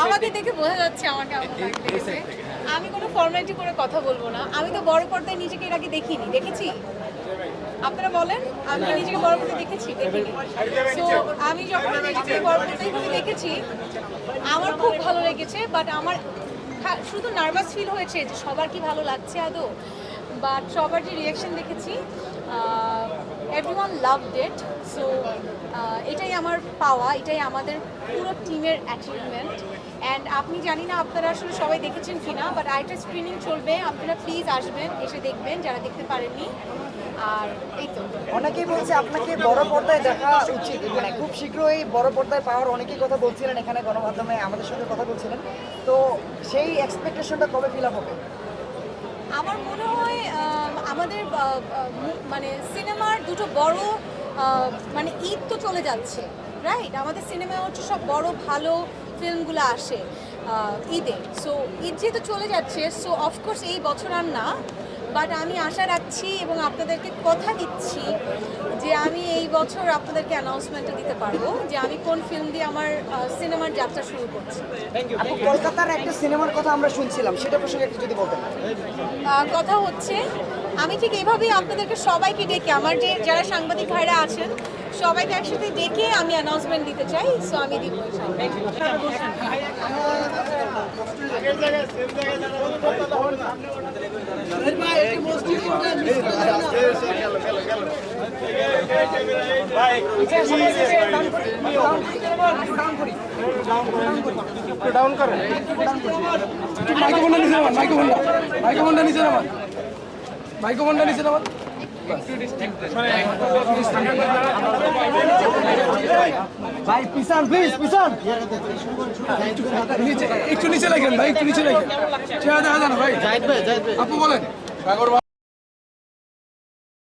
আমাকে দেখে বোঝা যাচ্ছে আমার কেমন লাগছে। আমি কোনো ফর্মালিটি করে কথা বলবো না। আমি তো বড় পর্দায় নিজেকে এর আগে দেখিনি, দেখেছি? আপনারা বলেন, আমি কি নিজেকে বড় পর্দায় দেখেছি? দেখিনি। সো আমি যখন নিজেকে বড় পর্দায় দেখেছি, আমার খুব ভালো লেগেছে। বাট আমার শুধু নার্ভাস ফিল হয়েছে যে সবার কি ভালো লাগছে আদৌ, বাট সবার যে রিয়াকশন দেখেছি, এভরিওয়ান লাভড ইট। সো এটাই আমার পাওয়া, এটাই আমাদের পুরো টিমের অ্যাচিভমেন্ট। অ্যান্ড আপনি জানি না আপনারা আসলে সবাই দেখেছেন কিনা, বাট আরেকটা স্ক্রিনিং চলবে, আপনারা প্লিজ আসবেন, এসে দেখবেন যারা দেখতে পারেননি। আর এই তো অনেকেই বলছে আপনাকে বড় পর্দায় দেখা উচিত, মানে খুব শীঘ্রই বড় পর্দায় পাওয়ার অনেকেই কথা বলছিলেন, এখানে গণমাধ্যমে আমাদের সঙ্গে কথা বলছিলেন। তো সেই এক্সপেকটেশনটা কবে ফিল আপ হবে? আমার মনে হয় আমাদের মানে সিনেমার দুটো বড় মানে ঈদ তো চলে যাচ্ছে, রাইট? আমাদের সিনেমায় হচ্ছে সব বড় ভালো ফিল্মগুলো আসে ঈদে। সো ঈদ যেহেতু চলে যাচ্ছে, সো অফকোর্স এই বছর আর না, বাট আমি আশা রাখছি এবং আপনাদেরকে কথা দিচ্ছি যে আমি এই বছর আপনাদেরকে অ্যানাউন্সমেন্টটা দিতে পারবো যে আমি কোন ফিল্ম দিয়ে আমার সিনেমার যাত্রা শুরু করছি। আপু, কলকাতার একটা সিনেমার কথা আমরা শুনছিলাম, সেটা প্রসঙ্গে একটু যদি বলতেন। কথা হচ্ছে আমি ঠিক এইভাবেই আপনাদেরকে সবাইকে ডেকে, আমার যে যারা সাংবাদিক ভাইরা আছেন সবাইকে একসাথে ডেকে আমি অ্যানাউন্সমেন্ট দিতে চাই। সো আমি দিব। ডাউন করেন, মাইক্রোফোনটা নিচে নামান, মাইক্রোফোনটা নিচে নামান, মাইক্রোফোনটা নিচে নামান। ভাই পিছান, প্লিজ পিছান। একটু নিচে লাগেন ভাই, একটু নিচে লাগেন। চেহারা দেখা যায় না ভাই। আপু বলেন।